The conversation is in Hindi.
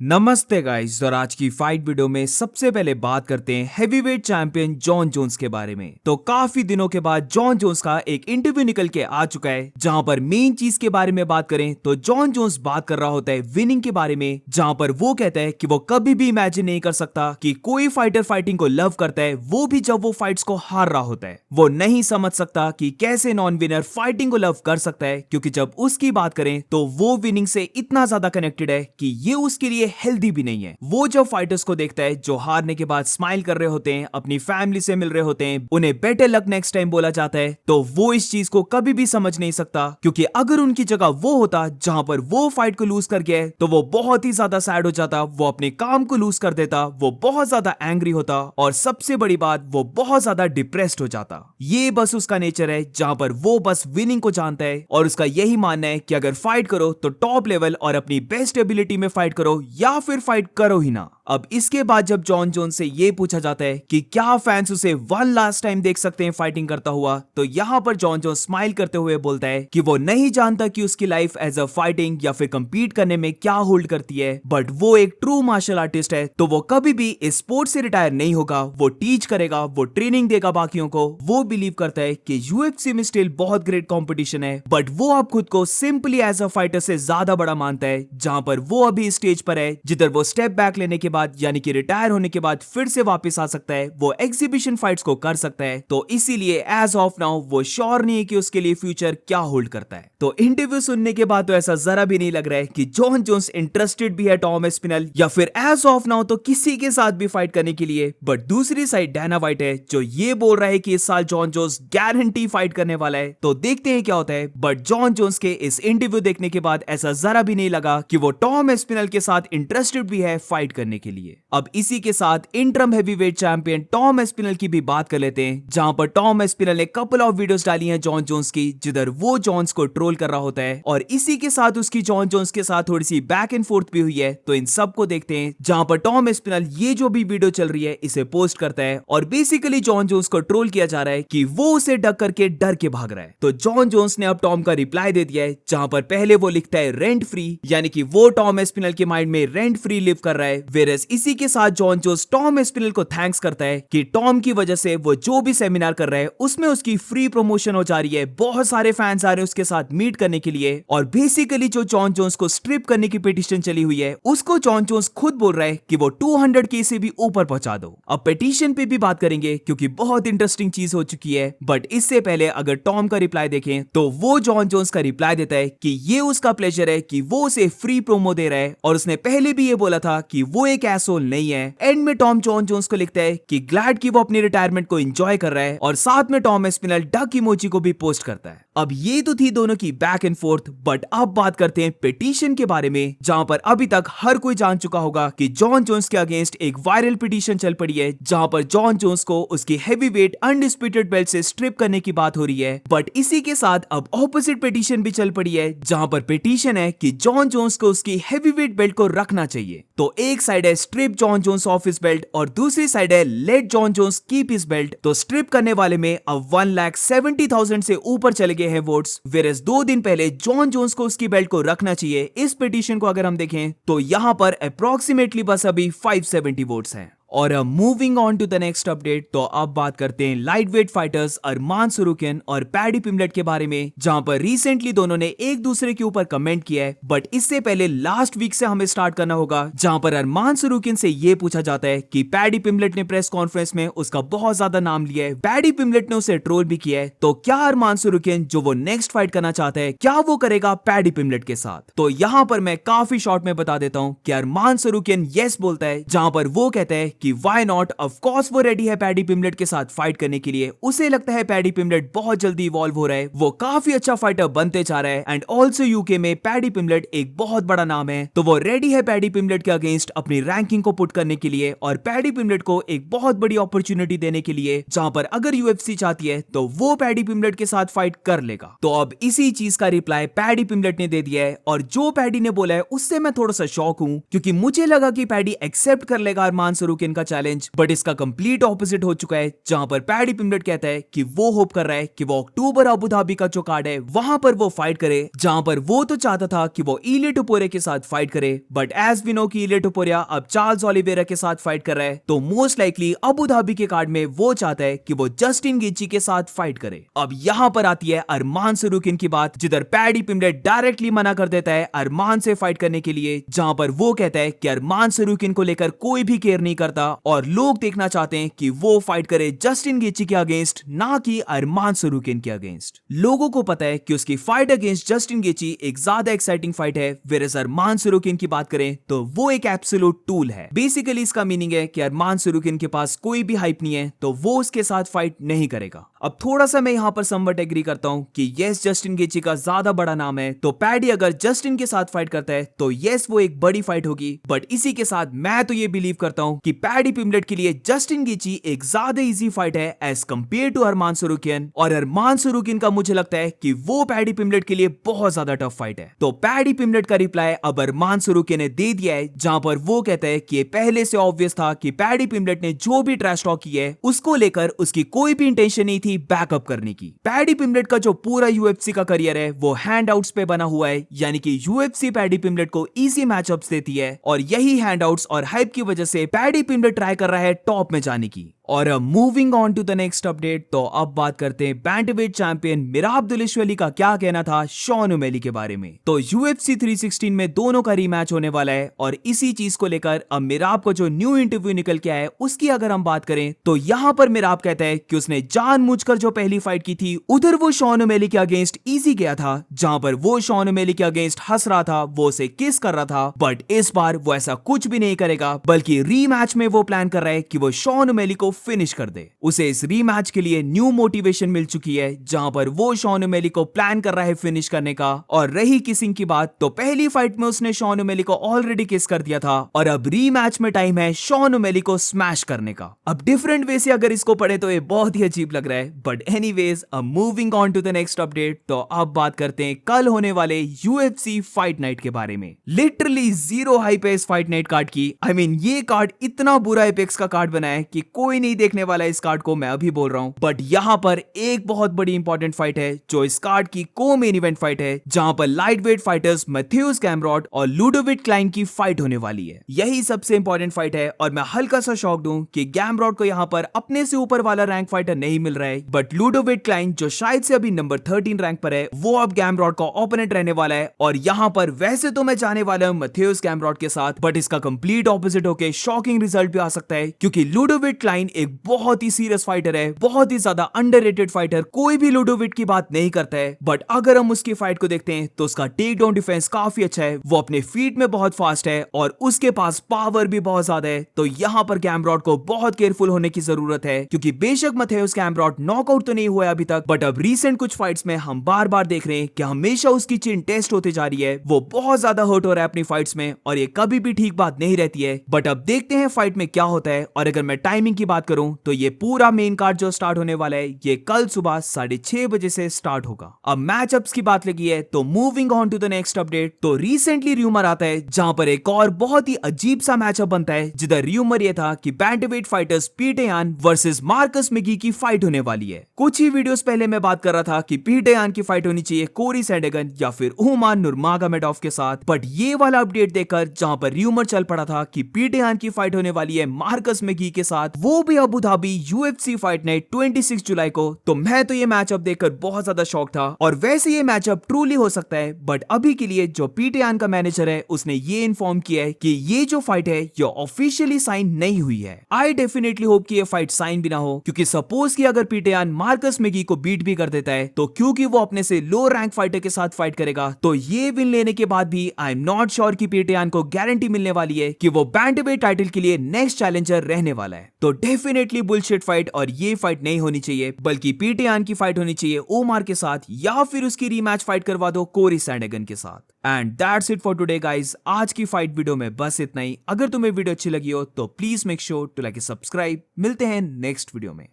नमस्ते गाइस। और आज की फाइट वीडियो में सबसे पहले बात करते हैं हेवीवेट चैंपियन जॉन जोन्स के बारे में। तो काफी दिनों के बाद जॉन जोन्स का एक इंटरव्यू निकल के आ चुका है, जहां पर मेन चीज के बारे में बात करें तो जॉन जोन्स बात कर रहा होता है विनिंग के बारे में, जहां पर वो कहता है कि वो कभी भी इमेजिन नहीं कर सकता कि कोई फाइटर फाइटिंग को लव करता है, वो भी जब वो फाइट्स को हार रहा होता है। वो नहीं समझ सकता कि कैसे नॉन विनर फाइटिंग को लव कर सकता है, क्योंकि जब उसकी बात करें तो वो विनिंग से इतना ज्यादा कनेक्टेड है कि ये उसके लिए हेल्दी भी नहीं है। वो जब फाइटर्स को देखता है जो हारने के बाद स्माइल कर रहे होते हैं, अपनी फैमिली से मिल रहे होते हैं, उन्हें बेटर लक नेक्स्ट टाइम बोला जाता है, तो वो इस चीज को कभी भी समझ नहीं सकता। क्योंकि अगर उनकी जगह वो होता जहां पर वो फाइट को लूज कर गया है, तो वो बहुत ही ज्यादा सैड हो जाता, वो अपने काम को लूज कर देता, वो बहुत ज्यादा एंग्री होता, और सबसे बड़ी बात वो बहुत ज्यादा डिप्रेस्ड हो जाता। ये बस उसका नेचर है, जहां पर वो बस विनिंग को जानता है और उसका यही मानना है कि अगर फाइट करो तो टॉप लेवल और अपनी बेस्ट एबिलिटी में फाइट करो, या फिर फाइट करो ही ना। अब इसके बाद जब जॉन जोन्स से ये पूछा जाता है कि क्या फैंस उसे वन लास्ट टाइम देख सकते हैं फाइटिंग करता हुआ, तो यहाँ पर जॉन जोन्स स्माइल करते हुए बोलता है कि वो नहीं जानता कि उसकी लाइफ एज अ फाइटिंग या फिर कंपीट करने में क्या होल्ड करती है, बट वो एक ट्रू मार्शल आर्टिस्ट है, तो वो कभी भी इस स्पोर्ट से रिटायर नहीं होगा। वो टीच करेगा, वो ट्रेनिंग देगा बाकियों को। वो बिलीव करता है कि यूएफसी में स्टिल बहुत ग्रेट कंपटीशन है, बट वो अब खुद को सिंपली एज अ फाइटर से ज्यादा बड़ा मानता है, जहां पर वो अभी स्टेज पर है जिधर वो स्टेप बैक लेने के बाद यानी कि रिटायर होने के बाद फिर से वापस आ सकता है, वो एग्जीबिशन फाइट्स को कर सकता है। तो इसीलिए एज ऑफ नाउ वो श्योर नहीं है कि उसके लिए फ्यूचर क्या होल्ड करता है। तो इंटरव्यू सुनने के बाद तो ऐसा जरा भी नहीं लग रहा है कि जॉन जोन्स इंटरेस्टेड भी है टॉम एस्पिनल या फिर एज ऑफ नाउ तो किसी के साथ भी फाइट करने के लिए। बट दूसरी साइड डैना व्हाइट है जो ये बोल रहा है कि इस साल जॉन जोन्स गारंटी फाइट करने वाला है। तो देखते हैं क्या होता है। बट जॉन जोन्स के इस इंटरव्यू देखने के बाद ऐसा जरा भी नहीं लगा कि वो टॉम एस्पिनल के साथ इंटरेस्टेड भी है फाइट करने के लिए। अब इसी के साथ interim heavyweight champion Tom Aspinall की भी बात कर लेते हैं, जहां पर टॉम एस्पिनल ने कपल ऑफ वीडियोस डाली हैं जॉन जोन्स की, जिधर वो जॉन्स को ट्रोल कर रहा होता है, और इसी के साथ उसकी जॉन जोन्स के साथ थोड़ी सी बैक एंड फोर्थ भी हुई है। तो इन सब को देखते हैं, जहां पर टॉम एस्पिनल ये जो भी वीडियो चल रही है इसे पोस्ट करता है, और बेसिकली जॉन जोन्स को ट्रोल किया जा रहा है कि वो उसे डक करके डर के भाग रहा है। तो जॉन जोन्स ने अब टॉम का रिप्लाई दे दिया है, जहां पर पहले वो लिखता है रेंट फ्री, यानी कि वो टॉम एस्पिनल के माइंड में रेंट फ्री लिव कर रहा है। वेरस इसी के साथ जॉन जोन्स टॉम एस्पिनल को थैंक्स करता है कि टॉम की वजह से वो जो भी सेमिनार कर रहा है उसमें उसकी फ्री प्रमोशन हो जा रही है, बहुत सारे फैंस आ रहे हैं उसके साथ मीट करने के लिए। और बेसिकली जो जॉन जोन्स को स्ट्रिप करने की पिटीशन चली हुई है उसको जॉन जोन्स खुद बोल रहा है कि वो 200K से भी ऊपर पहुंचा दो। अब पिटीशन पे भी बात करेंगे क्योंकि बहुत इंटरेस्टिंग चीज हो चुकी है, बट इससे पहले अगर टॉम का रिप्लाई देखें तो वो जॉन जोन्स का रिप्लाई देता है कि ये उसका प्लेजर है कि वो उसे फ्री प्रोमो दे रहा है, और उसने पहले भी ये बोला था कि वो एक एसोल नहीं है। एंड में टॉम जॉन जोन्स को लिखता है कि ग्लैड की वो अपनी रिटायरमेंट को एंजॉय कर रहा है, और साथ में टॉम एस्पिनल डक इमोजी को भी पोस्ट करता है। अब ये तो थी दोनों की बैक एंड फोर्थ, बट अब बात करते हैं पिटीशन के बारे में, जहां पर अभी तक हर कोई जान चुका होगा कि जॉन जोन्स के अगेंस्ट एक वायरल पिटीशन चल पड़ी है, जहां पर जॉन जोन्स को उसकी हेवीवेट अनडिस्प्यूटेड बेल्ट से स्ट्रिप करने की बात हो रही है। बट इसी के साथ अब ऑपोजिट पिटीशन भी चल पड़ी है, जहां पर पिटीशन है कि जॉन जोन्स को उसकी हेवीवेट बेल्ट को रखना चाहिए। तो एक साइड है strip John Jones of his belt, और दूसरी साइड है let John Jones keep his belt. तो स्ट्रिप करने वाले में अब 1,70,000 से ऊपर चले गए हैं वोट्स, वेरस 2 दिन पहले जॉन जोन्स को उसकी बेल्ट को रखना चाहिए। इस पिटीशन को अगर हम देखें तो यहां पर अप्रोक्सीमेटली बस अभी 570 वोट्स हैं। और moving on to the next update, तो अब बात करते हैं light weight fighters Arman Tsarukyan और पैडी पिमलेट के बारे में, जहां पर रिसेंटली दोनों ने एक दूसरे के ऊपर कमेंट किया है। बट इससे पहले लास्ट वीक से हमें स्टार्ट करना होगा, जहां पर अरमान सरूकियन से यह पूछा जाता है कि पैडी पिमलेट ने प्रेस कॉन्फ्रेंस में उसका बहुत ज्यादा नाम लिया है, पैडी पिमलेट ने उसे ट्रोल भी किया है, तो क्या अरमान सरूकियन जो वो नेक्स्ट फाइट करना चाहता है क्या वो करेगा पैडी पिमलेट के साथ? तो यहां पर मैं काफी शॉर्ट में बता देता हूं कि अरमान सरूकियन यस बोलता है, जहां पर वो कहता है कि व्हाई नॉट, ऑफ कोर्स वो रेडी है पैडी पिमलेट के साथ फाइट करने के लिए। उसे लगता है पैडी पिमलेट बहुत जल्दी इवॉल्व हो रहा है, वो काफी अच्छा फाइटर बनते जा रहा है, एंड ऑल्सो यूके में पैडी पिमलेट एक बहुत बड़ा नाम है, तो वो रेडी है पैडी पिमलेट के अगेंस्ट अपनी रैंकिंग को पुट करने के लिए और पैडी पिमलेट को एक बहुत बड़ी अपॉर्चुनिटी देने के लिए, जहां पर अगर यूएफसी चाहती है तो वो पैडी पिमलेट के साथ फाइट कर लेगा। तो अब इसी चीज का रिप्लाई पैडी पिमलेट ने दे दिया है, और जो पैडी ने बोला है उससे मैं थोड़ा सा शॉक हूं, क्योंकि मुझे लगा कि पैडी एक्सेप्ट कर लेगा अरमान सरूकियन सरुकिन का चैलेंज, बट इसका कंप्लीट ऑपोजिट हो चुका है, जहां पर पैडी पिम्बलेट कहता है कि वो होप कर रहा है कि वो अक्टूबर अबू धाबी का जो कार्ड है वहां पर वो फाइट करे, जहां पर वो तो चाहता था कि वो इलिया टोपुरिया के साथ फाइट करे, बट एज वी नो कि इलिया टोपुरिया अब चार्ल्स ओलिवेरा के साथ फाइट कर रहा है, तो मोस्ट लाइकली अबू धाबी के कार्ड में वो चाहता है कि वो जस्टिन गेची के साथ फाइट करे। अब यहां पर आती है अरमान सरुकिन की बात, जिधर पैडी पिम्बलेट डायरेक्टली मना कर देता है अरमान से फाइट करने के लिए, जहां पर वो कहता है कि अरमान सरुकिन को लेकर कोई भी केयर नहीं करता और लोग देखना चाहते हैं कि वो फाइट करे जस्टिन गेची के अगेंस्ट, ना कि अरमान सरुकिन के अगेंस्ट। लोगों को पता है कि उसकी फाइट अगेंस्ट जस्टिन गेची एक ज्यादा एक्साइटिंग फाइट है, वेरएज़ अरमान सरुकिन की बात करें तो वो एक एब्सोल्यूट टूल है। बेसिकली इसका मीनिंग है कि अरमान सरुकिन के पास कोई भी हाइप नहीं है तो वो उसके साथ फाइट नहीं करेगा। अब थोड़ा सा मैं यहां पर समवट एग्री करता हूं कि यस जस्टिन गेची का ज्यादा बड़ा नाम है, तो पैडी अगर जस्टिन के साथ फाइट करता है तो यस वो एक बड़ी फाइट होगी, बट इसी के साथ मैं तो ये बिलीव करता हूं कि पैडी पिम्बलेट के लिए जस्टिन गेची एक ज्यादा इजी फाइट है एज कंपेयर टू अरमान सरुकिन, और अरमान सरुकिन का मुझे लगता है कि वो पैडी पिम्बलेट के लिए बहुत ज्यादा टफ फाइट है। तो पैडी पिम्बलेट का रिप्लाई अब अरमान सरुकिन ने दे दिया है, जहां पर वो कहता है कि पहले से ऑब्वियस था कि पैडी पिम्बलेट ने जो भी ट्रैश टॉक की है उसको लेकर उसकी कोई भी इंटेंशन नहीं थी बैकअप करने की। पैडी पिम्बलेट का जो पूरा यूएफसी का करियर है वो हैंडआउट्स पे बना हुआ है, यानी कि यूएफसी पैडी पिम्बलेट को इजी मैचअप्स देती है, और यही हैंडआउट्स और हाइप की वजह से पैडी पिम्बलेट ट्राई कर रहा है टॉप में जाने की। और moving on to the next update, तो अब बात करते हैं बैंटवेट चैंपियन मिराब दुलिशवली का क्या कहना था शॉन ओमेली के बारे में। तो यूएफसी 316 में दोनों का रीमैच होने वाला है, और इसी चीज को लेकर अब मिराब को जो न्यू इंटरव्यू निकल के आया है उसकी अगर हम बात करें तो यहाँ पर मिराब कहता है कि उसने जानबूझकर जो पहली फाइट की थी उधर वो शॉन ओमेली के अगेंस्ट इजी गया था, जहां पर वो शॉन ओमेली के अगेंस्ट हंस रहा था, वो उसे किस कर रहा था, बट इस बार वो ऐसा कुछ भी नहीं करेगा, बल्कि रीमैच में वो प्लान कर रहा है कि वो शॉन ओमेली को फिनिश कर दे। उसे इस रीमैच के लिए न्यू मोटिवेशन मिल चुकी है, जहां पर वो शॉन ओमेली को प्लान कर रहा है फिनिश करने का। और रही किसिंग की बात, तो पहली फाइट में उसने शॉन ओमेली को ऑलरेडी किस कर दिया था, और अब रीमैच में टाइम है शॉन ओमेली को स्मैश करने का। अब डिफरेंट वे से अगर इसको पढ़े तो ये बहुत ही अजीब लग रहा है, बट एनीवेज अब moving on to the next update, तो अब बात करते हैं कल होने वाले यूएफसी फाइट नाइट के बारे में। लिटरली जीरो हाइप है इस फाइट नाइट कार्ड की। आई मीन ये कार्ड इतना बुरा एपेक्स का कार्ड बना है कि कोई नहीं देखने वाला इस कार्ड को, मैं अभी बोल रहा हूं। बट यहां पर एक बहुत बड़ी इंपॉर्टेंट फाइट है जो इस कार्ड की को मेन इवेंट फाइट है, जहां पर light weight fighters Matthews Gamrot और लुडोविक क्लाइन की फाइट होने वाली है। यही सबसे इंपॉर्टेंट फाइट है, और मैं हल्का सा शॉक्ड हूं कि गैमरॉट को यहां पर अपने से ऊपर वाला रैंक फाइटर नहीं मिल रहा है, बट लुडोविक क्लाइन जो शायद से अभी नंबर 13 रैंक पर है वो अब गैमरॉट का ओपोनेंट रहने वाला है। और यहां पर वैसे तो मैं जाने वाला हूं मैथ्यूस गैमरॉट के साथ, बट इसका कंप्लीट ऑपोजिट होकर शॉकिंग रिजल्ट भी आ सकता है, क्योंकि लुडोविक क्लाइन एक बहुत ही सीरियस फाइटर है, बहुत ही ज्यादा अंडररेटेड फाइटर। कोई भी लुडोविक की बात नहीं करता है, बट अगर हम उसकी फाइट को देखते हैं तो उसका टेक डाउन डिफेंस काफी अच्छा है, वो अपने फीट में बहुत फास्ट है और उसके पास पावर भी बहुत ज्यादा है। तो यहां पर गैमरॉट को बहुत केयरफुल होने की जरूरत है, क्योंकि बेशक मैथ्यूस गैमरॉट नॉकआउट तो नहीं हुआ अभी तक, बट अब रिसेंट कुछ फाइट्स में हम बार बार देख रहे हैं कि हमेशा उसकी चिन टेस्ट होते जा रही है, वो बहुत ज्यादा हर्ट हो रहा है अपनी फाइट्स में, और ये कभी भी ठीक बात नहीं रहती है। बट अब देखते हैं फाइट में क्या होता है। और अगर मैं टाइमिंग की बात करूं तो ये पूरा मेन कार्ड जो स्टार्ट होने वाला है ये कल सुबह 6:30 बजे से स्टार्ट होगा। अब मैचअप्स की बात लगी है, तो moving on to the next update, तो रिसेंटली रूमर आता है जहां पर एक और बहुत ही अजीब सा मैचअप बनता है, जिधर रूमर ये था कि बैंटवेट फाइटर्स पीटर यान वर्सेस मार्कस मैगी की फाइट होने वाली है। कुछ ही वीडियोस पहले मैं बात कर रहा था कि पीटर यान की फाइट होनी चाहिए कोरी सैंडगन या फिर उमान नुरमागोमेडोव के साथ, बट ये वाला अपडेट देखकर जहां पर रूमर चल पड़ा था कि पीटर यान की फाइट होने वाली है मार्कस मैगी के साथ, वो भी Abu Dhabi UFC fight night 26 जुलाई को, तो मैं तो ये मैचअप देखकर बहुत ज्यादा शॉक था। और वैसे ये मैचअप ट्रूली हो सकता है, बट अभी के लिए जो पीटर यान का मैनेजर है उसने ये इन्फॉर्म किया है कि ये जो फाइट है ये ऑफिशियली साइन नहीं हुई है। आई डेफिनेटली होप कि ये फाइट साइन भी ना हो, क्योंकि सपोज कि अगर पीटर यान मार्कस मैगी को बीट भी कर देता है, तो क्योंकि वो अपने से लो रैंक फाइटर के साथ फाइट करेगा, तो ये विन लेने के बाद भी आई एम नॉट श्योर कि पीटर यान को गारंटी मिलने वाली है कि वो बैंटवेट टाइटल के लिए नेक्स्ट चैलेंजर रहने वाला है। तो डेफिनेटली बुलशिट फाइट, और ये फाइट नहीं होनी चाहिए, बल्कि पीटर यान की फाइट होनी चाहिए ओमार के साथ, या फिर उसकी रीमैच फाइट करवा दो कोरी सैंडगन के साथ। And that's it for today guys. आज की फाइट वीडियो में बस इतना ही। अगर तुम्हें वीडियो अच्छी लगी हो तो please make sure to like and subscribe. मिलते हैं नेक्स्ट वीडियो में।